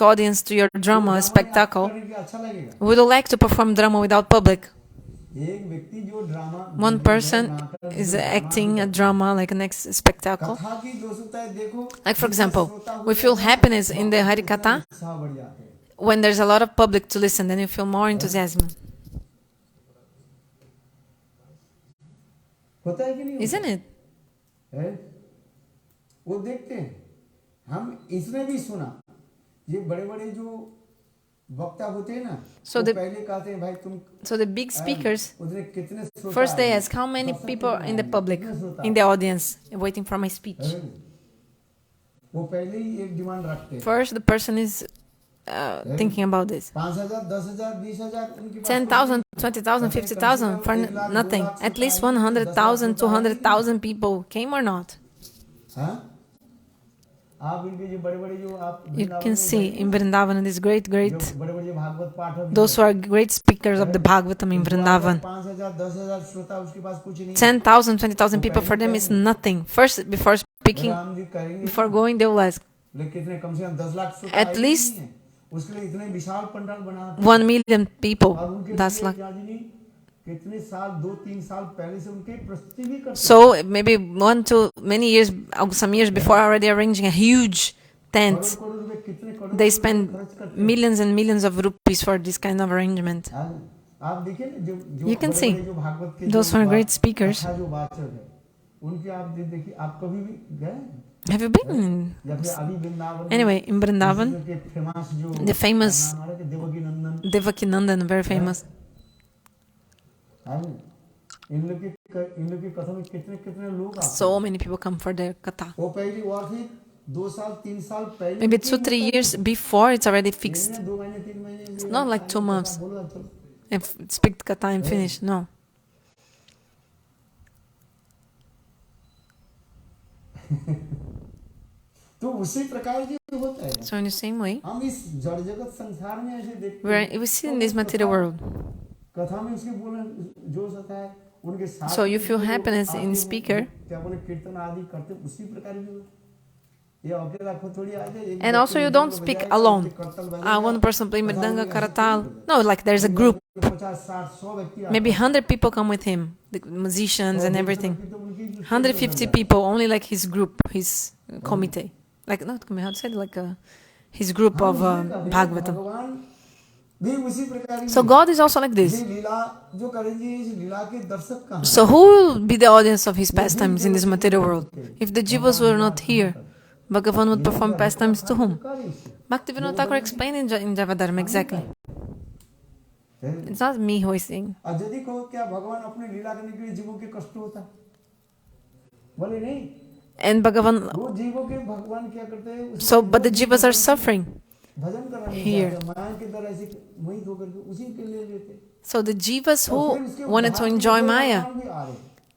audience to your drama spectacle, would you like to perform drama without public? One person is acting a drama like a next spectacle. Like for example, we feel happiness in the Harikatha when there's a lot of public to listen, then you feel more enthusiasm. Isn't it? वो देखते हैं हम इसमें भी सुना ये बड़े-बड़े जो वक्ता होते हैं ना पहले कहते हैं भाई तुम So the big speakers first they ask how many people in the public in the audience waiting for my speech. वो पहले ही एक डिमांड रखते हैं. First the person is thinking about this. 5,000 10,000 20,000 10,000 20,000 50,000 for nothing. At least 100,000 200,000 people came or not. You can see in Vrindavan this great those who are great speakers of the Bhagavatam in Vrindavan. 10,000 20,000 people for them is nothing. First, before speaking, before going, they will ask at least 1 million people. That's like so maybe many years, some years before, already arranging a huge tent. They spend millions and millions of rupees for this kind of arrangement. You can see those who are great speakers. Have you been? Anyway, in Vrindavan, the famous Devaki Nandan, very famous. So many people come for their katha. Maybe 2-3 years before it's already fixed. It's not like 2 months. If speak katha and finish, no. So in the same way, we see in this material world. So you feel happiness in speaker. And also you don't speak alone. One person play mridanga, karatal. No, like there's a group. Maybe 100 people come with him, the musicians and everything. 150 people, only like his group, his committee. Like, not committee, how to say it? Like his group of Bhagavatam. So God is also like this. So who will be the audience of his pastimes in this material world? If the jivas were not here, Bhagavan would perform pastimes to whom? Bhaktivinoda Thakur explained in Javadharma exactly. It's not me who is saying. And Bhagavan, so but the jivas are suffering here. So the jivas who wanted to enjoy Maya,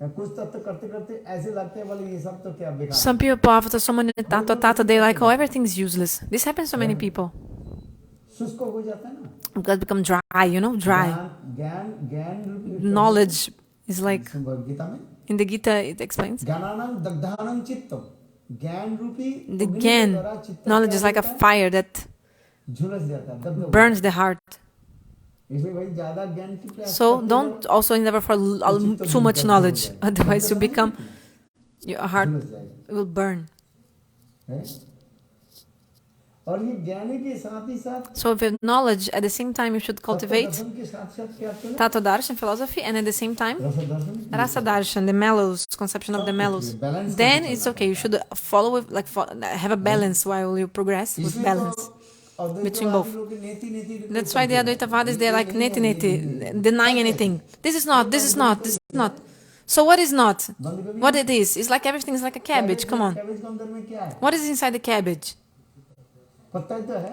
कुछ तत्व करते करते ऐसे लगते हैं बोले ये सब तो क्या बेकार. Some people, after so many tata, they like, oh, everything is useless. This happens to many people. शुष्क हो जाता है ना. Because become dry, you know, dry. ज्ञान Knowledge is like, गीता में in the Gita it explains, ज्ञानानां दग्धानं चित्तम. ज्ञान रूपी the Gyan, knowledge is like a fire that झुलस जाता है, दग्ध हो burns the heart. इसलिए भाई ज्यादा ज्ञान की प्रयास So don't also endeavor for too much knowledge, otherwise you become, your heart will burn. और ये ज्ञान के साथ ही साथ So with knowledge, at the same time you should cultivate दर्शन के साथ साथ क्या करें? Tattva darshan, philosophy, and at the same time रसदर्शन Rasa darshan, the mellows, conception of the mellows. Then it's okay. You should follow with, like, have a balance while you progress with balance between both. That's why the Advaitavadis, they're like neti, denying anything. This is not, this is not, this is not. So what is not? What it is? It's like everything is like a cabbage. Come on. Cabbage के अंदर में क्या है? What is inside the cabbage? पत्ता ही तो है.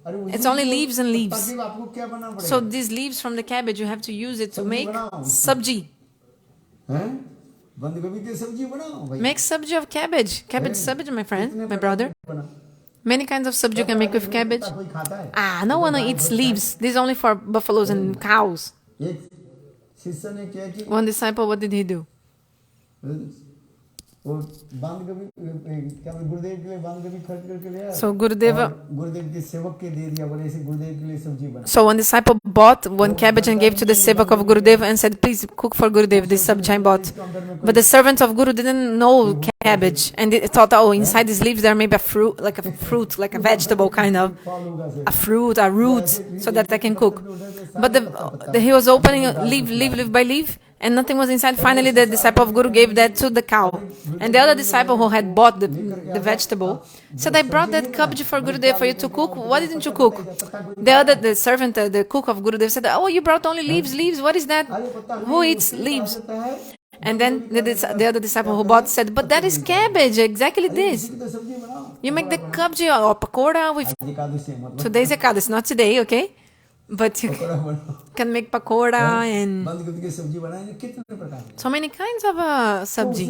अरे It's only leaves and leaves. पत्ता के आपको क्या बनाना पड़ेगा? So these leaves from the cabbage, you have to use it to make sabji. हैं? बंद गोभी की सब्जी बनाओ भाई. Make sabji of cabbage. Cabbage sabji, my friend, my brother. Many kinds of sabji you can make with cabbage. कोई खाता है? Ah, no one eats leaves. This is only for buffaloes and cows. एक शिष्य ने क्या कि One disciple, what did he do? वो बंद गोभी क्या गुरुदेव के लिए बंद गोभी खरीद करके ले आया. So Gurudeva, गुरुदेव के सेवक के दे दिया बोले ऐसे गुरुदेव के लिए सब्जी बना. so one disciple bought one cabbage and gave to the sevak of Gurudev and said, please cook for Gurudev this sabji I bought. But the servant of Guru didn't know cabbage and they thought, oh, inside these leaves there may be a fruit, like a vegetable kind of, a fruit, a root, so that I can cook. But he was opening leaf by leaf, and nothing was inside. Finally, the disciple of Guru gave that to the cow. And the other disciple who had bought the vegetable said, I brought that kabji for Gurudev for you to cook. Why didn't you cook? The servant, the cook of Gurudev said, oh, you brought only leaves. What is that? Who eats leaves? And then the other disciple who bought said, but that is cabbage, exactly this. You make the kabji or pakora with... Today's Ekadasi, not today, okay? But you can make pakora and so many kinds of sabji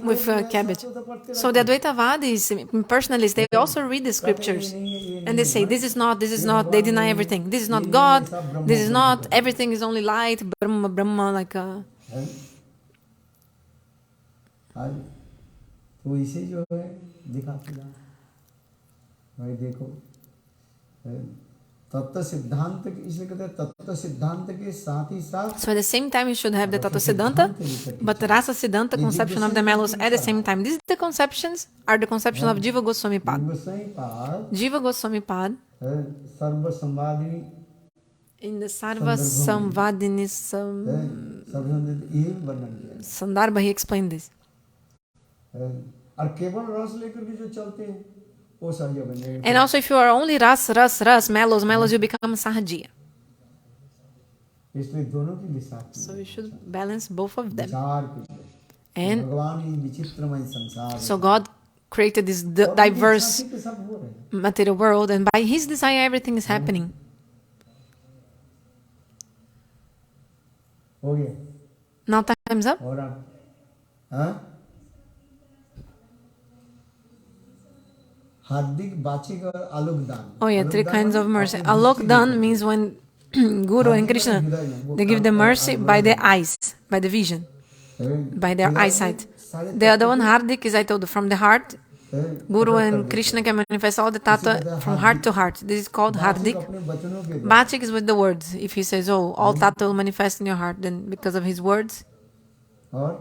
with cabbage. So the Advaitavadis, personalists, they also read the scriptures and they say, this is not, they deny everything. This is not God, this is not, everything is only light, Brahma, like a... तो इसे जो है दिखाते हैं भाई देखो तत्व सिद्धांत इसलिए कहते हैं तत्व सिद्धांत के साथ ही साथ. So at the same time you should have the Tattva Siddhanta, but the Rasa Siddhanta conception of the mellows at the same time. These the conceptions are the conception of Jiva Goswami Pad. Jiva Goswami Pad serve संवादिनी in the Sarva Samvadini Sandarbha he explained this. और केवल रस लेकर के जो चलते हैं वो सहज बने. And also if you are only ras, mellows, you become sahajya. इसलिए दोनों की विसाख. So you should balance both of them. And And so God created this diverse material world, and by His desire everything is happening. हो गया. Now time's up. और आप हाँ हार्दिक वाचिक और आलोक-दान. Oh yeah, three kinds of mercy. Alok-dhana means when Guru and Krishna, they give the mercy by their eyes, by the vision, by their eyesight. The other one, Hardik, is I told you, from the heart. Guru and Krishna can manifest all the tattva from heart to heart. This is called Hardik. Vachik is with the words. If he says, oh, all tattva will manifest in your heart, then because of his words. और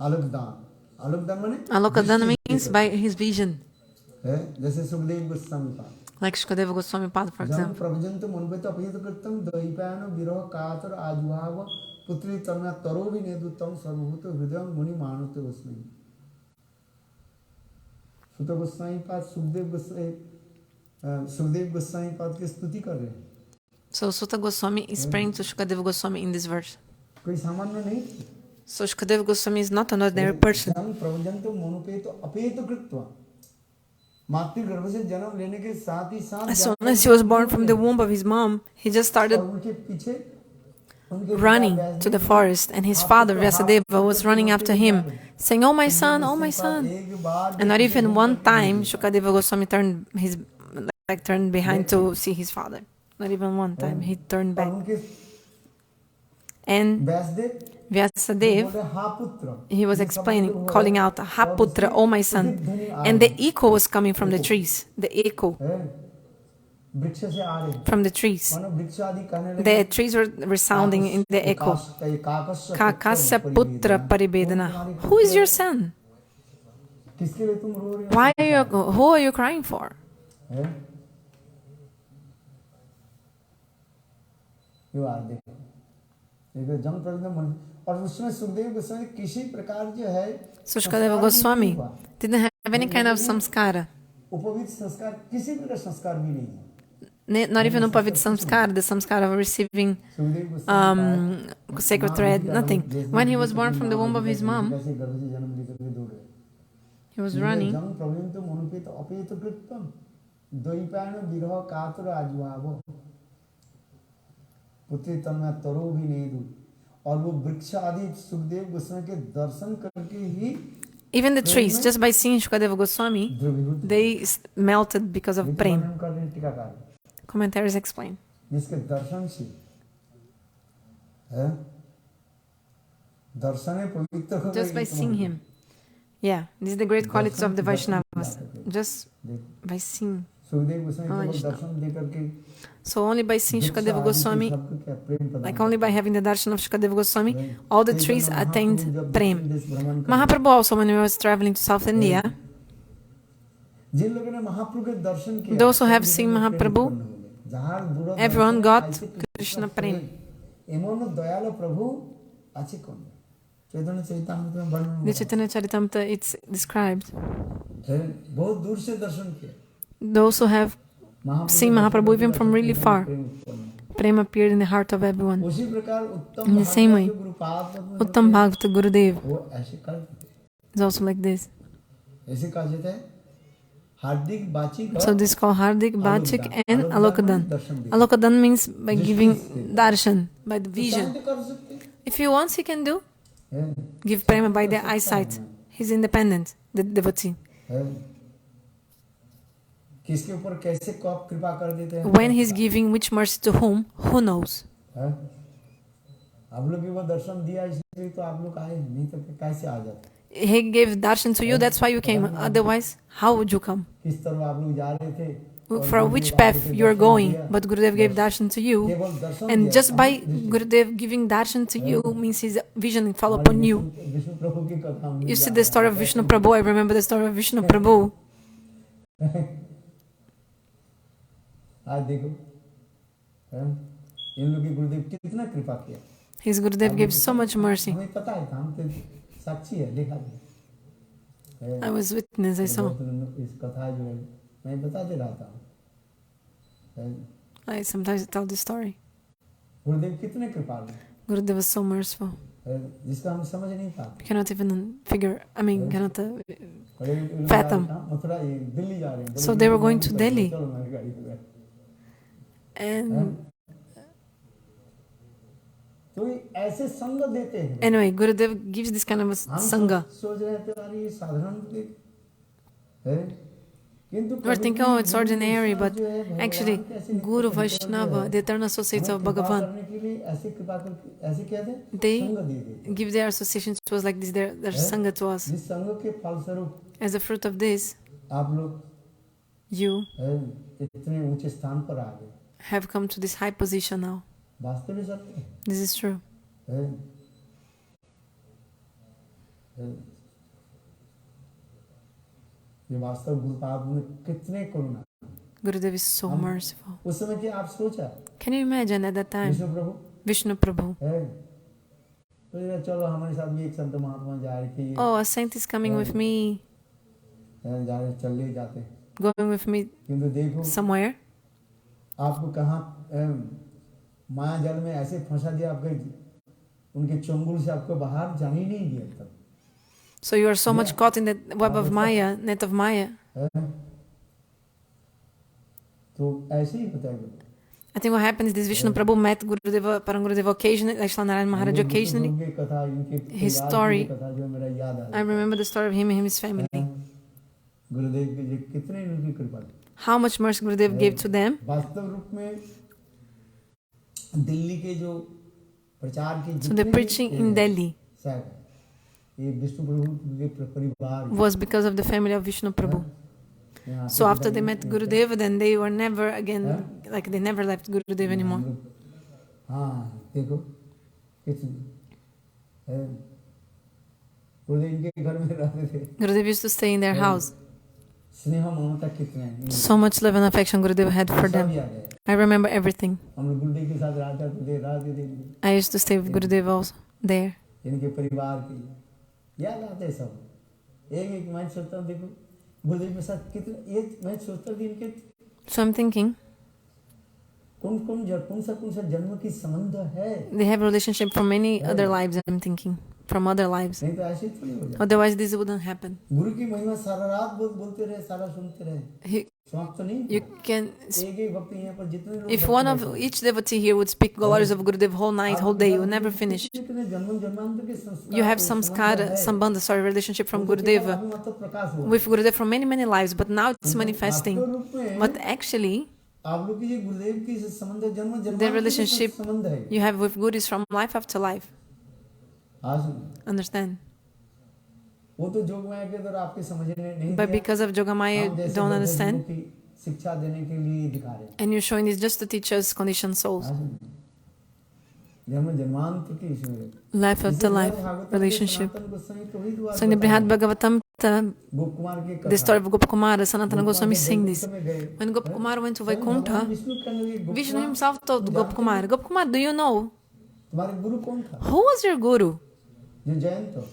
आलोक-दान. आलोक-दान माने Aloka-dhana means by his vision. जैसे सुखदेव गोस्वामी पाद. Like Shukadeva Goswami Pad, for example. प्रभजंत मनोवेत अपहित कृतं दैपायन विरह कातर आजुभाव पुत्री तन्ना तरो भी नेदुतम सर्वभूत हृदय मुनि मानत गोस्वामी. सुत गोस्वामी पाद सुखदेव गोस्वामी पाद की स्तुति कर रहे हैं. So Sutta Goswami is praying to Shukadeva Goswami in this verse. कोई सामान्य नहीं. So Shukadeva Goswami is not an ordinary person. प्रभजंत मनोवेत अपहित कृत्वा. मातृ गर्भ से जन्म लेने के साथ ही साथ As soon as he was born from the womb of his mom, he just started उनके पीछे running to the forest, and his father Vyasadeva was running after him, saying, "Oh my son, oh my son." And not even one time Shukadeva Goswami turned behind to see his father. Not even one time he turned back. And Vyasadeva, he was explaining, calling out, "Ha putra, oh my son." And the echo was coming from the trees. The echo from the trees. The trees were resounding in the echo. Kakasya putra paribedana. Who is your son? Who are you crying for? You are there. So Shukadeva Goswami didn't have any kind of samskara. Not even Upavit samskara, the samskara of receiving sacred thread, nothing. When he was born from the womb of his mom, he was running. Even the trees, just by seeing Shukadeva Goswami, they melted because of prem. Commentaries explain. Just by seeing him. Yeah, this is the great qualities of the Vaishnavas. Just by seeing. So only by seeing Shukadeva Goswami, like only by having the darshan of Shukadeva Goswami, all the trees attained prem. Mahaprabhu also, when he was traveling to South India, those who have seen Mahaprabhu, everyone got Krishna prem. The Chaitanya Charitamrita, it's described. Those who have seen Mahaprabhu even from really far, prem appeared in the heart of everyone. In the same way, Uttam Bhagavata Gurudev is also like this. So this is called Hardik Vachik and Aloka-dhana. Aloka-dhana means by giving darshan, by the vision. If he wants, he can do. Give prema by the eyesight. He's independent, the devotee. When he's giving which mercy to whom, who knows? He gave darshan to you, that's why you came. Otherwise, how would you come? For which path you are going, but Gurudev gave darshan to you, and just by Gurudev giving darshan to you means his vision fell upon you. You see the story of Vishnu Prabhu. I remember the story of Vishnu Prabhu. His Gurudev gave so much mercy. I was witness, I saw. I sometimes tell this story. Gurudev was so merciful. You cannot even figure, cannot fathom. So they were going to Delhi. And anyway, Gurudev gives this kind of a sangha. We're thinking, oh, it's ordinary, but actually, Guru, Vaishnava, the eternal associates of Bhagavan, they give their association to us like this, their sangha to us. As a fruit of this, you have come to this high position now. This is true. Gurudev is so merciful. Can you imagine at that time, Vishnu Prabhu? Oh, a saint is coming with me, going with me somewhere. So you are so much caught in the web of Maya, net of Maya. I think what happened is this Vishnu Prabhu met Gurudeva, Parangurudeva occasionally, like Srila Narayan Maharaj occasionally. His story, I remember the story of him and his family. How much mercy Gurudev gave to them. So the preaching in Delhi was because of the family of Vishnu Prabhu. So after they met Gurudev, then they were never again, like they never left Gurudev anymore. Gurudev used to stay in their house. So much love and affection Gurudev had for them. I remember everything. I used to stay with Gurudev also there. So I'm thinking, they have a relationship from many other lives, I'm thinking, from other lives. Otherwise this wouldn't happen. You can, if one of each devotee here would speak glories of Gurudev whole night, whole day, you will never finish. You have samskara, sambandha, relationship from Gurudeva with Gurudev from many, many lives, but now it's manifesting. But actually, the relationship you have with Guru is from life after life. Understand? But because of Jogamaya, you don't understand. And you're showing this just to teach us conditioned souls. Life after life relationship. So in the Brihad Bhagavatam, the story of Gopakumara, Sanatana Goswami sing this. When Gopakumara went to Vaikuntha, Vishnu himself told Gopakumara, Gopakumara, do you know who was your guru? Jayanta.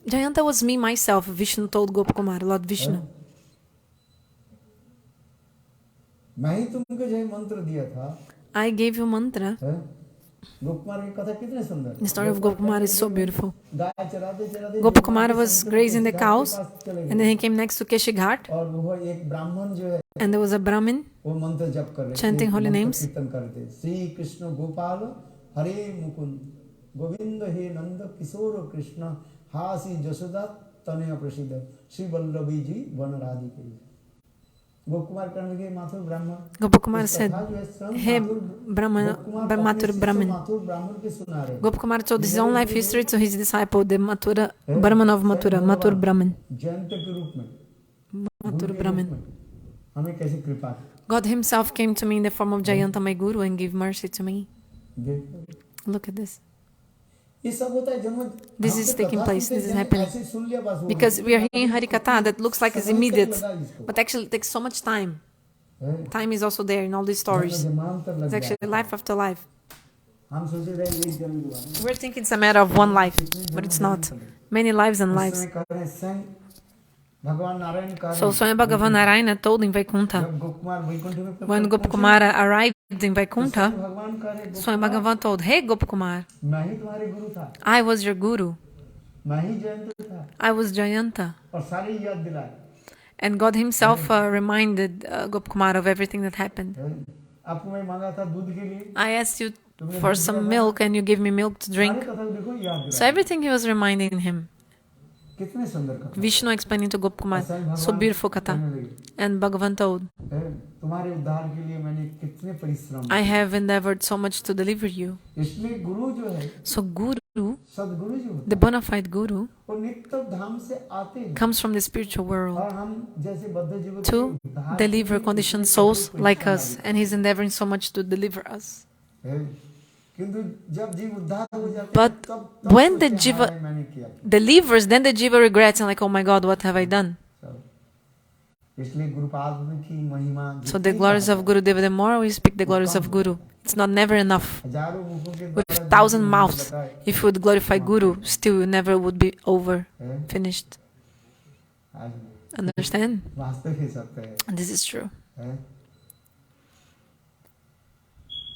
Jayanta was me, myself, Vishnu told Gopakumara, Lord Vishnu. I gave you mantra. The story of Gopakumara is so beautiful. Gopakumara was grazing the cows, and then he came next to Keshi Ghat, and there was a Brahmin chanting holy names. Govinda he Nanda Kisoro Krishna Hasi Jasoda Tanaya Prasida Sri Vallavi ji Vanaradhi. Gopakumar said, hey Brahman, Mathur Brahman. Gopakumar told his own life history to his disciple, the Mathura, Brahman of Mathura, Mathur Brahman. Mathur Brahman. God himself came to me in the form of Jayanta, my guru, and gave mercy to me. Look at this. This is taking place, this is happening. Because we are hearing Harikatha that looks like it's immediate, but actually it takes so much time. Time is also there in all these stories. It's actually life after life. We're thinking it's a matter of one life, but it's not. Many lives and lives. So Swami Bhagavan Narayana told in Vaikuntha, when Gopakumara arrived in Vaikuntha, Swami Bhagavan told, hey Gopakumar, I was your guru. I was Jayanta. And God himself reminded Gopakumar of everything that happened. I asked you for some milk and you gave me milk to drink. So everything he was reminding him. Vishnu explaining to Gopakumar, so beautiful katha. And Bhagavan told, I have endeavored so much to deliver you. So Guru, the bona fide Guru, comes from the spiritual world to deliver conditioned souls like us, and he's endeavoring so much to deliver us. But when the jiva delivers, then the jiva regrets and like, oh my God, what have I done? So the glories of Gurudev, the more we speak the glories of Guru, it's not never enough. With 1,000 mouths, if you would glorify Guru, still you never would be over, finished. Understand? And this is true.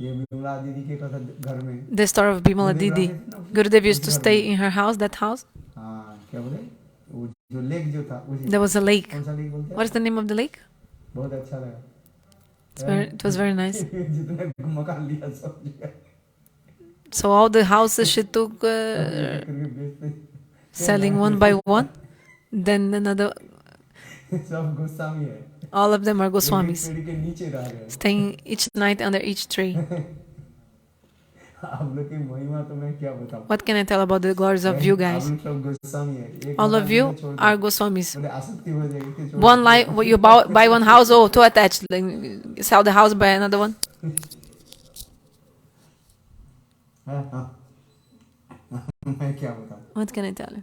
The story of Bimala Didi. Gurudev used to stay in her house, that house. There was a lake. What is the name of the lake? It was very nice. So all the houses she took, selling one by one. Then another. All of them are Goswamis, staying each night under each tree. What can I tell about the glories of you guys? All of you are Goswamis. One life, you buy one house, oh, too attached. Then sell the house, buy another one. What can I tell you?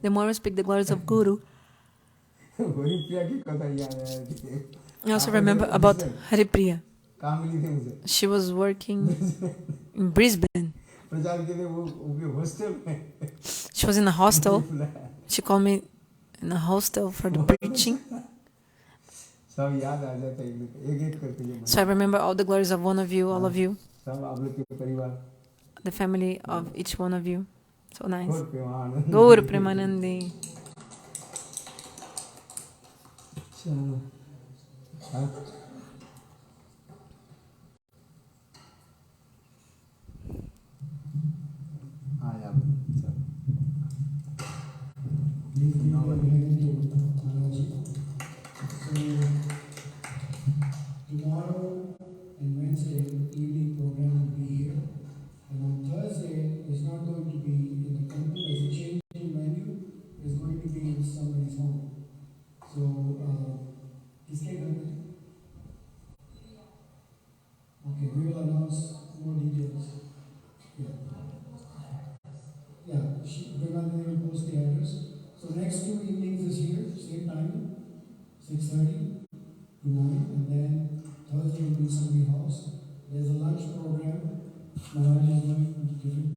The more we speak the glories of Guru, I also remember about Haripriya. She was working in Brisbane. She was in a hostel. She called me in a hostel for the preaching. So I remember all the glories of one of you, all of you. The family of each one of you. So nice. Gaur Premanandi. Tomorrow and Wednesday evening program will be here, and on Thursday it's not going to be in the temple. There's a change in venue. It's going to be in somebody's home. So, किसके घर में? Okay, we will announce more details. Yeah, Vinod will post the address. So next 2 evenings is here, same time, 6:30 to 9, and then Thursday will be somebody's house. There's a lunch program. Maharaj is going to different